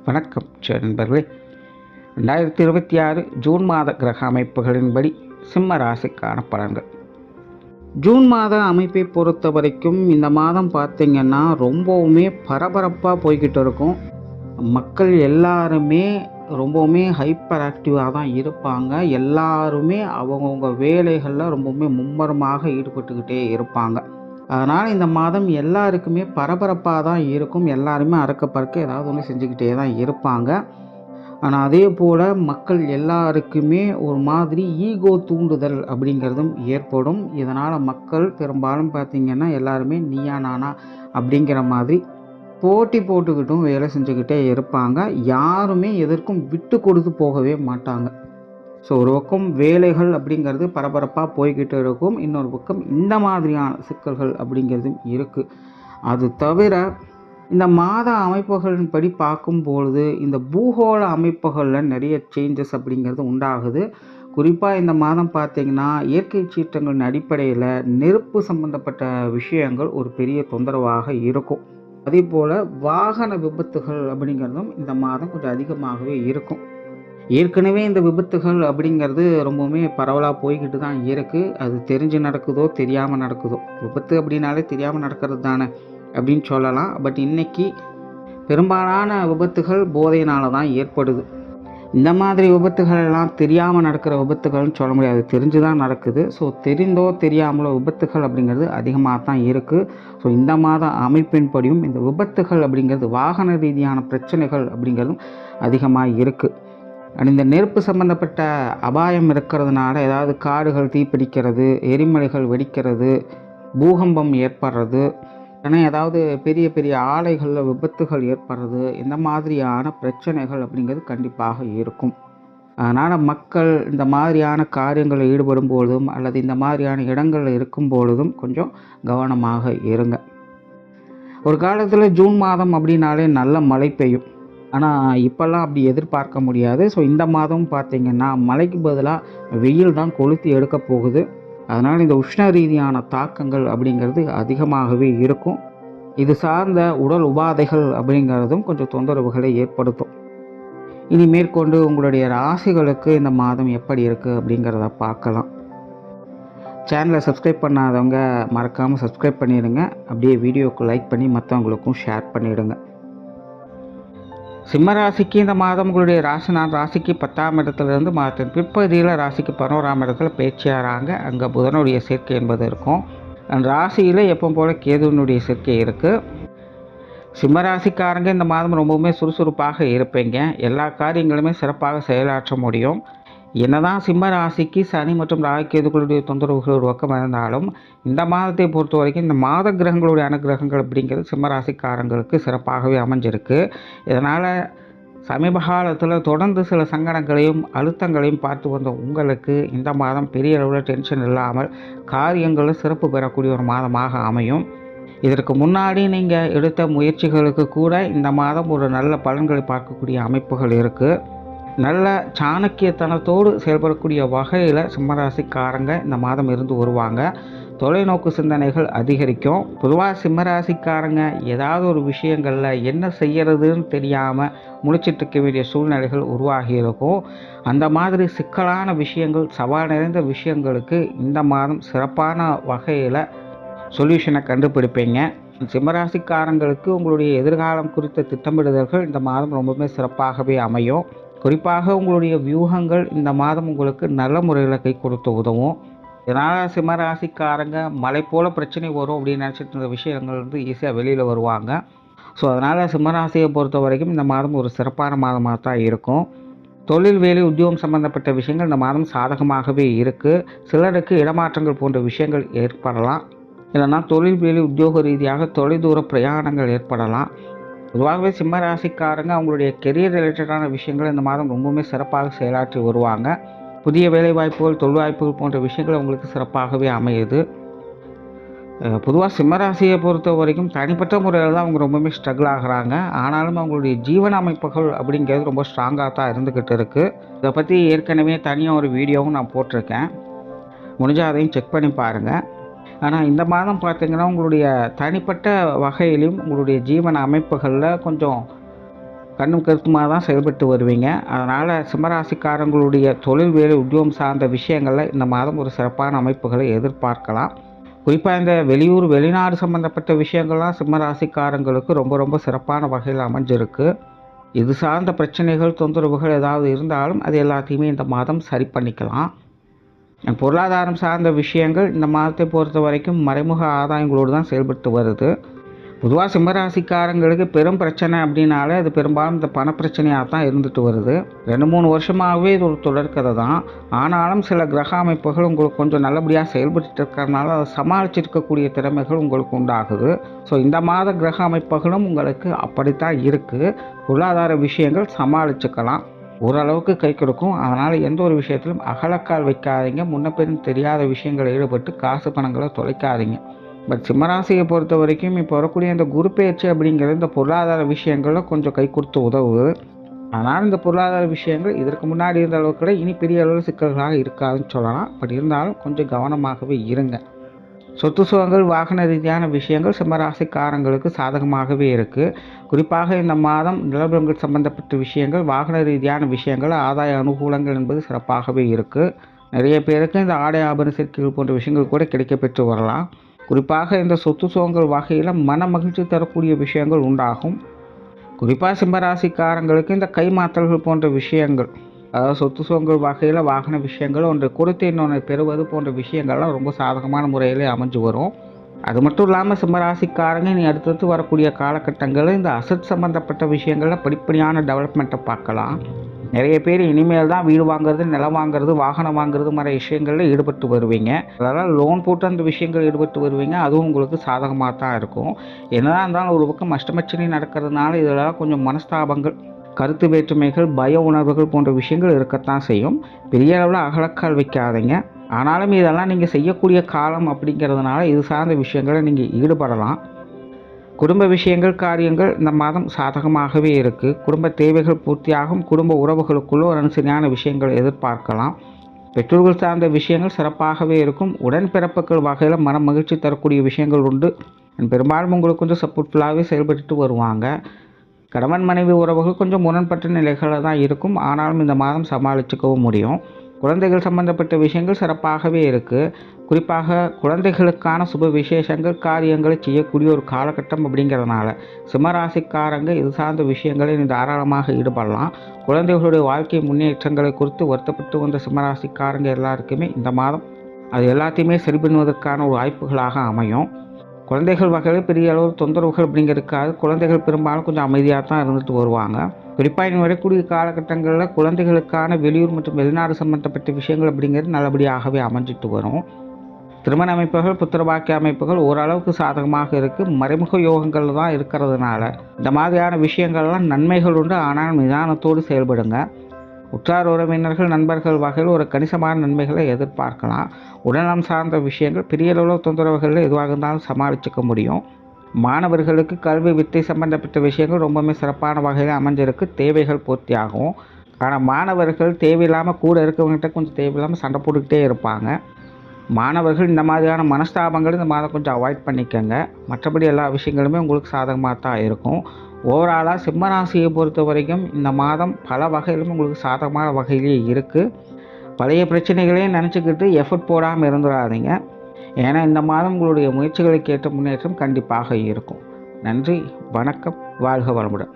வணக்கம் நண்பர்களே. 2026 ஜூன் மாத கிரக அமைப்புகளின்படி சிம்ம ராசிக்கான பலன்கள். ஜூன் மாத அமைப்பை பொறுத்த வரைக்கும் இந்த மாதம் பார்த்திங்கன்னா ரொம்பவுமே பரபரப்பாக போய்கிட்டு இருக்கும். மக்கள் எல்லாருமே ரொம்பவுமே ஹைப்பர் ஆக்டிவாக தான் இருப்பாங்க. எல்லாருமே அவங்கவுங்க வேலைகளில் ரொம்பவுமே மும்மரமாக ஈடுபட்டுக்கிட்டே இருப்பாங்க. அதனால் இந்த மாதம் எல்லாருக்குமே பரபரப்பாக தான் இருக்கும். எல்லாருமே அறக்க பறக்க ஏதாவது ஒன்று செஞ்சுக்கிட்டே தான் இருப்பாங்க. ஆனால் அதே போல் மக்கள் எல்லாருக்குமே ஒரு மாதிரி ஈகோ தூண்டுதல் அப்படிங்கிறதும் ஏற்படும். இதனால் மக்கள் பெரும்பாலும் பார்த்திங்கன்னா எல்லாருமே நீயா நானா அப்படிங்கிற மாதிரி போட்டி போட்டுக்கிட்டும் வேலை செஞ்சுக்கிட்டே இருப்பாங்க. யாருமே எதற்கும் விட்டு கொடுத்து போகவே மாட்டாங்க. ஸோ ஒரு பக்கம் வேலைகள் அப்படிங்கிறது பரபரப்பாக போய்கிட்டு இருக்கும். இன்னொரு பக்கம் இந்த மாதிரியான சிக்கல்கள் அப்படிங்கிறதும் இருக்குது. அது தவிர இந்த மாத அமைப்புகளின்படி பார்க்கும்பொழுது இந்த பூகோள அமைப்புகளில் நிறைய சேஞ்சஸ் அப்படிங்கிறது உண்டாகுது. குறிப்பாக இந்த மாதம் பார்த்திங்கன்னா இயற்கை சீற்றங்களின் அடிப்படையில் நெருப்பு சம்பந்தப்பட்ட விஷயங்கள் ஒரு பெரிய தொந்தரவாக இருக்கும். அதே போல் வாகன விபத்துகள் அப்படிங்கிறதும் இந்த மாதம் கொஞ்சம் அதிகமாகவே இருக்கும். ஏற்கனவே இந்த விபத்துகள் அப்படிங்கிறது ரொம்பவுமே பரவலாக போய்கிட்டு தான் இருக்குது. அது தெரிஞ்சு நடக்குதோ தெரியாமல் நடக்குதோ, விபத்து அப்படின்னாலே தெரியாமல் நடக்கிறது தானே அப்படின்னு சொல்லலாம். பட் இன்றைக்கி பெரும்பாலான விபத்துகள் போதையினால தான் ஏற்படுது. இந்த மாதிரி விபத்துகள் எல்லாம் தெரியாமல் நடக்கிற விபத்துகள்னு சொல்ல முடியாது, தெரிஞ்சு தான் நடக்குது. ஸோ தெரிந்தோ தெரியாமலோ விபத்துகள் அப்படிங்கிறது அதிகமாக தான் இருக்குது. ஸோ இந்த மாத அமைப்பின்படியும் இந்த விபத்துகள் அப்படிங்கிறது வாகன ரீதியான பிரச்சனைகள் அப்படிங்கிறதும் அதிகமாக இருக்குது. இந்த நெருப்பு சம்பந்தப்பட்ட அபாயம் இருக்கிறதுனால ஏதாவது காடுகள் தீப்பிடிக்கிறது, எரிமலைகள் வெடிக்கிறது, பூகம்பம் ஏற்படுறது, ஏன்னா ஏதாவது பெரிய பெரிய ஆலைகளில் விபத்துகள் ஏற்படுறது, இந்த மாதிரியான பிரச்சனைகள் அப்படிங்கிறது கண்டிப்பாக இருக்கும். அதனால் மக்கள் இந்த மாதிரியான காரியங்களில் ஈடுபடும் பொழுதும் அல்லது இந்த மாதிரியான இடங்களில் இருக்கும் பொழுதும் கொஞ்சம் கவனமாக இருங்க. ஒரு காலத்தில் ஜூன் மாதம் அப்படின்னாலே நல்ல மழை பெய்யும். ஆனால் இப்போல்லாம் அப்படி எதிர்பார்க்க முடியாது. ஸோ இந்த மாதம் பார்த்திங்கன்னா மழைக்கு பதிலாக வெயில் தான் கொளுத்தி எடுக்க போகுது. அதனால் இந்த உஷ்ண ரீதியான தாக்கங்கள் அப்படிங்கிறது அதிகமாகவே இருக்கும். இது சார்ந்த உடல் உபாதைகள் அப்படிங்கிறதும் கொஞ்சம் தொந்தரவுகளை ஏற்படுத்தும். இனி மேற்கொண்டு உங்களுடைய ராசிகளுக்கு இந்த மாதம் எப்படி இருக்குது அப்படிங்கிறத பார்க்கலாம். சேனலை சப்ஸ்கிரைப் பண்ணாதவங்க மறக்காமல் சப்ஸ்கிரைப் பண்ணிடுங்க. அப்படியே வீடியோவுக்கு லைக் பண்ணி மற்றவங்களுக்கும் ஷேர் பண்ணிவிடுங்க. சிம்மராசிக்கு இந்த மாதம் உங்களுடைய ராசிக்கு 10ஆம் இடத்துலேருந்து மாதத்தின் பிற்பகுதியில் ராசிக்கு 11ஆம் இடத்துல பேச்சியாகிறாங்க. அங்கே புதனுடைய சேர்க்கை என்பது இருக்கும். அந்த ராசியில் எப்போ போல் கேதுவனுடைய சேர்க்கை இருக்குது. சிம்மராசிக்காரங்க இந்த மாதம் ரொம்பவுமே சுறுசுறுப்பாக இருப்பீங்க. எல்லா காரியங்களுமே சிறப்பாக செயலாற்ற முடியும். என்னதான் சிம்ம ராசிக்கு சனி மற்றும் ராகுகேதுக்களுடைய தொந்தரவுகள் ஒரு பக்கம் இருந்தாலும் இந்த மாதத்தை பொறுத்த வரைக்கும் இந்த மாத கிரகங்களுடைய அனுகிரகங்கள் அப்படிங்கிறது சிம்ம ராசிக்காரங்களுக்கு சிறப்பாகவே அமைஞ்சிருக்கு. இதனால் சமீப காலத்தில் தொடர்ந்து சில சங்கடங்களையும் அழுத்தங்களையும் பார்த்து வந்த உங்களுக்கு இந்த மாதம் பெரிய அளவில் டென்ஷன் இல்லாமல் காரியங்களில் சிறப்பு பெறக்கூடிய ஒரு மாதமாக அமையும். இதற்கு முன்னாடி நீங்கள் எடுத்த முயற்சிகளுக்கு கூட இந்த மாதம் ஒரு நல்ல பலன்களை பார்க்கக்கூடிய அமைப்புகள் இருக்குது. நல்ல சாணக்கியத்தனத்தோடு செயல்படக்கூடிய வகையில் சிம்மராசிக்காரங்க இந்த மாதம் இருந்து வருவாங்க. தொலைநோக்கு சிந்தனைகள் அதிகரிக்கும். பொதுவாக சிம்மராசிக்காரங்க ஏதாவது ஒரு விஷயங்களில் என்ன செய்கிறதுன்னு தெரியாமல் முழிச்சிட்ருக்க வேண்டிய சூழ்நிலைகள் உருவாகி இருக்கும். அந்த மாதிரி சிக்கலான விஷயங்கள், சவால் நிறைந்த விஷயங்களுக்கு இந்த மாதம் சிறப்பான வகையில் சொல்யூஷனை கண்டுபிடிப்பீங்க. சிம்மராசிக்காரங்களுக்கு உங்களுடைய எதிர்காலம் குறித்த திட்டமிடுதல்கள் இந்த மாதம் ரொம்பவுமே சிறப்பாகவே அமையும். குறிப்பாக உங்களுடைய வியூகங்கள் இந்த மாதம் உங்களுக்கு நல்ல முறையில் கை கொடுத்து உதவும். இதனால் சிம்மராசிக்காரங்க மலை போல் பிரச்சனை வரும் அப்படின்னு நினச்சிட்டு இருந்த விஷயங்கள் ஈஸியாக வெளியில் வருவாங்க. ஸோ அதனால் சிம்மராசியை பொறுத்த வரைக்கும் இந்த மாதம் ஒரு சிறப்பான மாதமாக தான் இருக்கும். தொழில், வேலை, உத்தியோகம் சம்பந்தப்பட்ட விஷயங்கள் இந்த மாதம் சாதகமாகவே இருக்குது. சிலருக்கு இடமாற்றங்கள் போன்ற விஷயங்கள் ஏற்படலாம். இல்லைன்னா தொழில், வேலை, உத்தியோக ரீதியாக தொலைதூர பிரயாணங்கள் ஏற்படலாம். பொதுவாகவே சிம்ம ராசிக்காரங்க அவங்களுடைய கெரியர் ரிலேட்டடான விஷயங்கள் இந்த மாதம் ரொம்பவுமே சிறப்பாக செயலாற்றி வருவாங்க. புதிய வேலைவாய்ப்புகள், தொழில் வாய்ப்புகள் போன்ற விஷயங்கள் அவங்களுக்கு சிறப்பாகவே அமையுது. பொதுவாக சிம்மராசியை பொறுத்த வரைக்கும் தனிப்பட்ட முறையில் தான் அவங்க ரொம்பவுமே ஸ்ட்ரகிள் ஆகிறாங்க. ஆனாலும் அவங்களுடைய ஜீவன அமைப்புகள் அப்படிங்கிறது ரொம்ப ஸ்ட்ராங்காக தான் இருந்துக்கிட்டு இருக்குது. இதை பற்றி ஏற்கனவே தனியாக ஒரு வீடியோவும் நான் போட்டிருக்கேன். முடிஞ்சால் அதையும் செக் பண்ணி பாருங்கள். ஆனால் இந்த மாதம் பார்த்திங்கன்னா உங்களுடைய தனிப்பட்ட வகையிலும் உங்களுடைய ஜீவன அமைப்புகளில் கொஞ்சம் கண்ணும் கருத்துமாக தான் செயல்பட்டு வருவீங்க. அதனால் சிம்மராசிக்காரங்களுடைய தொழில், வேலை, உத்தியோகம் சார்ந்த விஷயங்களில் இந்த மாதம் ஒரு சிறப்பான அமைப்புகளை எதிர்பார்க்கலாம். குறிப்பாக இந்த வெளியூர், வெளிநாடு சம்மந்தப்பட்ட விஷயங்கள்லாம் சிம்மராசிக்காரங்களுக்கு ரொம்ப ரொம்ப சிறப்பான வகையில் அமைஞ்சிருக்கு. இது சார்ந்த பிரச்சனைகள், தொந்தரவுகள் ஏதாவது இருந்தாலும் அது எல்லாத்தையுமே இந்த மாதம் சரி பண்ணிக்கலாம். பொருளாதாரம் சார்ந்த விஷயங்கள் இந்த மாதத்தை பொறுத்த வரைக்கும் மறைமுக ஆதாயங்களோடு தான் செயல்பட்டு வருது. பொதுவாக சிம்மராசிக்காரங்களுக்கு பெரும் பிரச்சனை அப்படின்னாலே அது பெரும்பாலும் இந்த பணப்பிரச்சனையாக தான் இருந்துட்டு வருது. 2-3 வருஷமாகவே இது ஒரு தொடர்கதை தான். ஆனாலும் சில கிரக அமைப்புகள் உங்களுக்கு கொஞ்சம் நல்லபடியாக செயல்பட்டு இருக்கிறதுனால அதை சமாளிச்சிருக்கக்கூடிய திறமைகள் உங்களுக்கு உண்டாகுது. ஸோ இந்த மாத கிரக அமைப்புகளும் உங்களுக்கு அப்படித்தான் இருக்குது. பொருளாதார விஷயங்கள் சமாளிச்சுக்கலாம், ஓரளவுக்கு கை கொடுக்கும். அதனால் எந்த ஒரு விஷயத்திலும் அகலக்கால் வைக்காதீங்க. முன்ன பின் தெரியாத விஷயங்களை ஈடுபட்டு காசு பணங்களை தொலைக்காதீங்க. பட் சிம்மராசியை பொறுத்த வரைக்கும் இப்போ வரக்கூடிய இந்த குரு பெயர்ச்சி அப்படிங்கிறது இந்த பொருளாதார விஷயங்களில் கொஞ்சம் கை கொடுத்து உதவுது. அதனால் இந்த பொருளாதார விஷயங்கள் இதற்கு முன்னாடி இருந்த அளவுக்கு இனி பெரிய அளவில் சிக்கல்களாக இருக்காதுன்னு சொல்லலாம். பட் இருந்தாலும் கொஞ்சம் கவனமாகவே இருங்க. சொத்து சுகங்கள், வாகன ரீதியான விஷயங்கள் சிம்மராசிக்காரங்களுக்கு சாதகமாகவே இருக்குது. குறிப்பாக இந்த மாதம் நிலபுலங்கள் சம்பந்தப்பட்ட விஷயங்கள், வாகன ரீதியான விஷயங்கள், ஆதாய அனுகூலங்கள் என்பது சிறப்பாகவே இருக்குது. நிறைய பேருக்கு இந்த ஆடை ஆபரண சேர்க்கைகள் போன்ற விஷயங்கள் கூட கிடைக்கப்பெற்று வரலாம். குறிப்பாக இந்த சொத்து சுகங்கள் வகையில் மன மகிழ்ச்சி தரக்கூடிய விஷயங்கள் உண்டாகும். குறிப்பாக சிம்மராசிக்காரங்களுக்கு இந்த கைமாற்றல்கள் போன்ற விஷயங்கள், அதாவது சொத்து சுகங்கள் வகையில் வாகன விஷயங்கள் ஒன்று கொடுத்து இன்னொன்று பெறுவது போன்ற விஷயங்கள்லாம் ரொம்ப சாதகமான முறையிலே அமைஞ்சு வரும். அது மட்டும் இல்லாமல் சிம்மராசிக்காரங்க இனி அடுத்தடுத்து வரக்கூடிய காலகட்டங்களில் இந்த அசட் சம்மந்தப்பட்ட விஷயங்களில் படிப்படியான டெவலப்மெண்ட்டை பார்க்கலாம். நிறைய பேர் இனிமேல் தான் வீடு வாங்குறது, நிலம் வாங்குறது, வாகனம் வாங்குறது மாதிரி விஷயங்களில் ஈடுபட்டு வருவீங்க. அதனால் லோன் போட்டு அந்த விஷயங்கள் ஈடுபட்டு வருவீங்க. அதுவும் உங்களுக்கு சாதகமாக தான் இருக்கும். என்னதான் இருந்தாலும் ஒரு பக்கம் அஷ்டமச்சனி நடக்கிறதுனால இதெல்லாம் கொஞ்சம் மனஸ்தாபங்கள், கருத்து வேற்றுமைகள், பய உணர்வுகள் போன்ற விஷயங்கள் இருக்கத்தான் செய்யும். பெரிய அளவில் அகலக்கால் வைக்காதீங்க. ஆனாலும் இதெல்லாம் நீங்கள் செய்யக்கூடிய காலம் அப்படிங்கிறதுனால இது சார்ந்த விஷயங்களை நீங்கள் ஈடுபடலாம். குடும்ப விஷயங்கள், காரியங்கள் இந்த மாதம் சாதகமாகவே இருக்குது. குடும்ப தேவைகள் பூர்த்தியாகும். குடும்ப உறவுகளுக்குள்ள ஒரு அனுசரியான விஷயங்களை எதிர்பார்க்கலாம். பெற்றோர்கள் சார்ந்த விஷயங்கள் சிறப்பாகவே இருக்கும். உடன்பிறப்புகள் வகையில் மன மகிழ்ச்சி தரக்கூடிய விஷயங்கள் உண்டு. பெரும்பாலும் உங்களுக்கு கொஞ்சம் சப்போர்ட்ஃபுல்லாகவே செயல்பட்டு வருவாங்க. கணவன் மனைவி உறவுகள் கொஞ்சம் முரண்பட்ட நிலைகளில் தான் இருக்கும். ஆனாலும் இந்த மாதம் சமாளிச்சுக்கவும் முடியும். குழந்தைகள் சம்பந்தப்பட்ட விஷயங்கள் சிறப்பாகவே இருக்குது. குறிப்பாக குழந்தைகளுக்கான சுப விசேஷங்கள், காரியங்களை செய்யக்கூடிய ஒரு காலகட்டம் அப்படிங்கிறதுனால சிம்மராசிக்காரங்க இது சார்ந்த விஷயங்களை தாராளமாக ஈடுபடலாம். குழந்தைகளுடைய வாழ்க்கை முன்னேற்றங்களை குறித்து வருத்தப்பட்டு வந்த சிம்மராசிக்காரங்க எல்லாருக்குமே இந்த மாதம் அது எல்லாத்தையுமே சரி பண்ணுவதற்கான ஒரு வாய்ப்புகளாக அமையும். குழந்தைகள் வகையில் பெரிய அளவு தொந்தரவுகள் அப்படிங்கிறதுக்காக குழந்தைகள் பெரும்பாலும் கொஞ்சம் அமைதியாக தான் இருந்துட்டு வருவாங்க. குறிப்பாக இனி வரக்கூடிய காலகட்டங்களில் குழந்தைகளுக்கான வெளியூர் மற்றும் வெளிநாடு சம்பந்தப்பட்ட விஷயங்கள் அப்படிங்கிறது நல்லபடியாகவே அமைஞ்சிட்டு வரும். திருமண அமைப்புகள், புத்திரபாக்கிய அமைப்புகள் ஓரளவுக்கு சாதகமாக இருக்குது. மறைமுக யோகங்கள் தான் இருக்கிறதுனால இந்த மாதிரியான விஷயங்கள்லாம் நன்மைகள் உண்டு. ஆனால் நிதானத்தோடு செயல்படுங்க. உற்றார் உறவினர்கள், நண்பர்கள் வகையில் ஒரு கணிசமான நன்மைகளை எதிர்பார்க்கலாம். உடல்நலம் சார்ந்த விஷயங்கள் பெரிய அளவில் தொந்தரவுகளில் எதுவாக இருந்தாலும் சமாளிச்சுக்க முடியும். மாணவர்களுக்கு கல்வி, வித்தை சம்பந்தப்பட்ட விஷயங்கள் ரொம்பவுமே சிறப்பான வகையில் அமைஞ்சிருக்கு. தேவைகள் பூர்த்தியாகும். ஆனால் மாணவர்கள் தேவையில்லாமல் கூட இருக்கவங்ககிட்ட கொஞ்சம் தேவையில்லாமல் சண்டை போட்டுக்கிட்டே இருப்பாங்க. மாணவர்கள் இந்த மாதிரியான மனஸ்தாபங்கள் இந்த மாதம் கொஞ்சம் அவாய்ட் பண்ணிக்கங்க. மற்றபடி எல்லா விஷயங்களுமே உங்களுக்கு சாதகமாக தான் இருக்கும். ஓவராலாக சிம்மராசியை பொறுத்த வரைக்கும் இந்த மாதம் பல வகையிலும் உங்களுக்கு சாதகமான வகையிலே இருக்குது. பழைய பிரச்சனைகளையும் நினச்சிக்கிட்டு எஃபர்ட் போடாமல் இருந்துடாதீங்க. ஏன்னா இந்த மாதம் உங்களுடைய முயற்சிகளுக்கு ஏற்ற முன்னேற்றம் கண்டிப்பாக இருக்கும். நன்றி, வணக்கம், வாழ்க வளமுடன்.